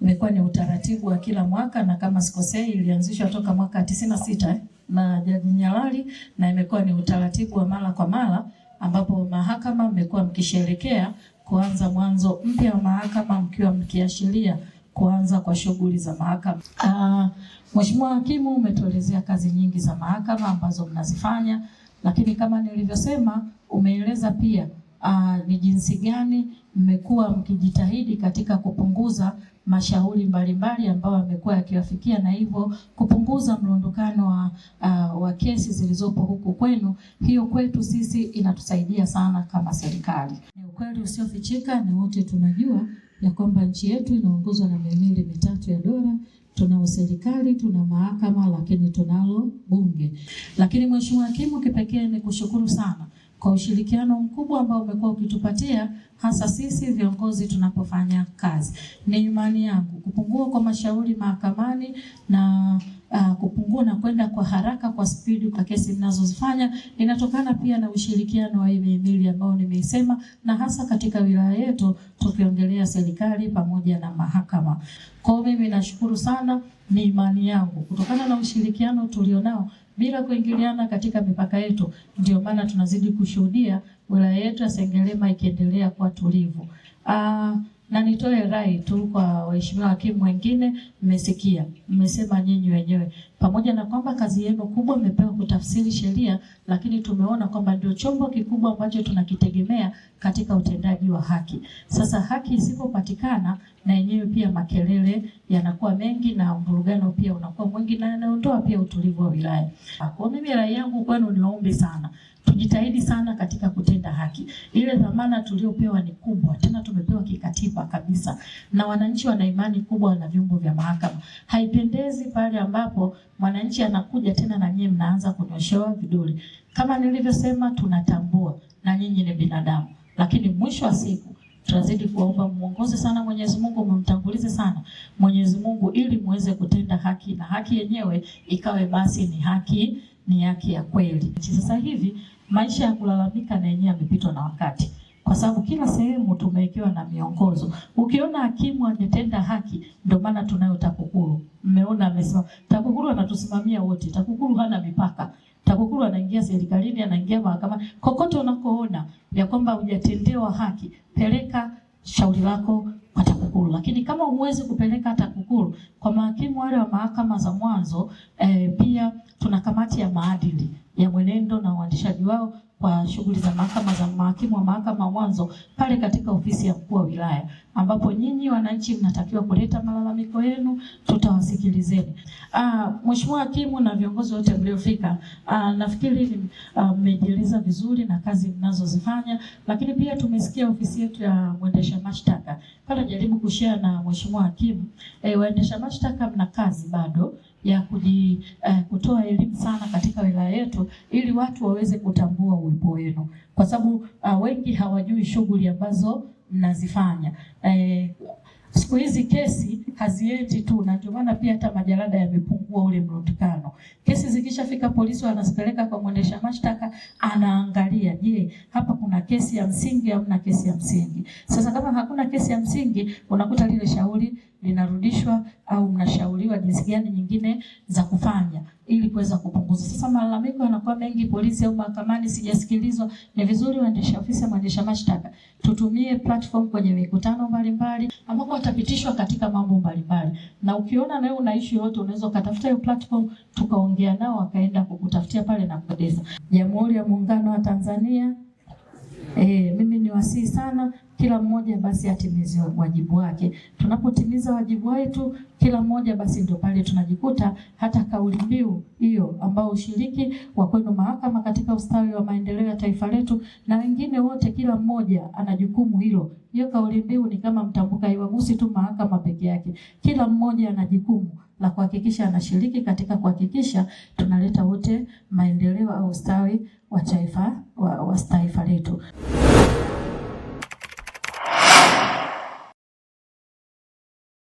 imekuwa ni utaratibu wa kila mwaka, na kama sikosei ilianzishwa toka mwaka 96 na Jaji Nyalali, na imekuwa ni utaratibu wa mara kwa mara ambapo mahakama mmekuwa mkisherekea kuanza mwanzo mpya wa mahakama mkiwa mkiashiria kuanza kwa shughuli za mahakama. Mheshimiwa Hakimu, umetuelezea kazi nyingi za mahakama ambazo mnazifanya, lakini kama nilivyosema, umeeleza pia ni jinsi gani mmekuwa mkijitahidi katika kupunguza mashauri mbalimbali ambayo yamekuwa yakiwafikia, na hivyo kupunguza mlundukano wa kesi zilizopo huku kwenu. Hiyo kwetu sisi inatusaidia sana kama serikali. Ni ukweli usiofichika, ni wote tunajua ya kwamba nchi yetu inaongozwa na mihimili mitatu ya dola. Tunao serikali, tuna mahakama, lakini tunalo bunge. Lakini Mheshimiwa Hakimu, kipekee ni kushukuru sana kwa ushirikiano mkubwa ambao umekuwa ukitupatia, hasa sisi viongozi tunapofanya kazi. Ni imani yangu kupungua kwa mashauri mahakamani na kupungua na kwenda kwa haraka kwa spidi kwa kesi mnazozifanya inatokana pia na ushirikiano wa mihimili ambao nimeisema, na hasa katika wilaya yetu tukiongelea serikali pamoja na mahakama. Kwa mimi nashukuru sana, ni imani yangu kutokana na ushirikiano tulionao bila kuingiliana katika mipaka yetu, ndio maana tunazidi kushuhudia wilaya yetu ya Sengerema ikiendelea kuwa tulivu. Na nitoe rai tu kwa waheshimiwa hakimu wengine, mmesikia, mmesema nyinyi wenyewe, pamoja na kwamba kazi yenu kubwa mmepewa kutafsiri sheria, lakini tumeona kwamba ndio chombo kikubwa ambacho tunakitegemea katika utendaji wa haki. Sasa haki isipopatikana, na yenyewe pia makelele yanakuwa mengi na mvurugano pia unakuwa mwingi, na yanaondoa pia utulivu wa wilaya. Kwa mimi rai yangu kwenu, niwaombe sana, tujitahidi sana katika kutenda haki. Ile dhamana tuliopewa ni kubwa, tena tumepewa kikatiba kabisa, na wananchi wana imani kubwa na vyombo vya mahakama. Haipendezi pale ambapo mwananchi anakuja tena na nyinyi mnaanza kunyoshewa vidole. Kama nilivyosema, tunatambua na nyinyi ni binadamu, lakini mwisho wa siku tunazidi kuomba muongoze sana Mwenyezi Mungu, mumtangulize sana Mwenyezi Mungu ili muweze kutenda haki, na haki yenyewe ikawe basi ni haki ya kweli. Sasa hivi maisha ya kulalamika na yenyewe yamepitwa na wakati, kwa sababu kila sehemu tumewekewa na miongozo. Ukiona hakimu ametenda haki, ndio maana tunayo TAKUKURU. Mmeona amesema TAKUKURU anatusimamia wote. TAKUKURU hana mipaka. TAKUKURU anaingia serikalini, anaingia mahakamani, kokote unakoona ya kwamba hujatendewa haki, peleka shauri lako kwa TAKUKURU. Lakini kama huwezi kupeleka TAKUKURU, kwa mahakimu wale wa mahakama za mwanzo, pia tuna kamati ya maadili ya mwenendo na uandishaji wao kwa shughuli za mahakama za mahakimu wa mahakama mwanzo pale katika ofisi ya mkuu wa wilaya, ambapo nyinyi wananchi mnatakiwa kuleta malalamiko yenu, tutawasikilizeni. Mheshimiwa Hakimu na viongozi wote mliofika, nafikiri mmejieleza vizuri na kazi mnazozifanya, lakini pia tumesikia ofisi yetu ya mwendesha mashtaka pale jaribu kushare na Mheshimiwa Hakimu. Waendesha mashtaka mna kazi bado ya kutoa elimu sana katika wilaya yetu ili watu waweze kutambua uwepo wenu, kwa sababu wengi hawajui shughuli ambazo mnazifanya. Siku hizi kesi haziendi tu, na ndio maana pia hata majalada yamepungua ule mrundikano. Kesi zikishafika polisi wanazipeleka kwa mwendesha mashtaka, anaangalia, je, hapa kuna kesi ya msingi au hamna kesi ya msingi. Sasa kama hakuna kesi ya msingi, unakuta lile shauri linarudishwa au mnashauriwa jinsi gani nyingine za kufanya ili kuweza kupunguza. Sasa malalamiko yanakuwa mengi polisi au mahakamani, sijasikilizwa. Ni vizuri ofisi ya mwendesha mashtaka tutumie platform kwenye mikutano mbalimbali ambapo watapitishwa katika mambo mbalimbali, na ukiona nawe una issue yote unaweza kutafuta hiyo platform tukaongea nao wakaenda kukutafutia pale na kueleza. Jamhuri ya Muungano wa Tanzania, mimi niwasihi sana kila mmoja basi atimize wajibu wake. Tunapotimiza wajibu wetu kila mmoja, basi ndio pale tunajikuta hata kauli mbiu hiyo ambao ushiriki wa kwenu mahakama katika ustawi wa maendeleo ya taifa letu na wengine wote, kila mmoja ana jukumu hilo. Hiyo kauli mbiu ni kama mtambuka, haiwagusi tu mahakama peke yake. Kila mmoja ana jukumu la kuhakikisha anashiriki katika kuhakikisha tunaleta wote maendeleo au ustawi wa taifa letu.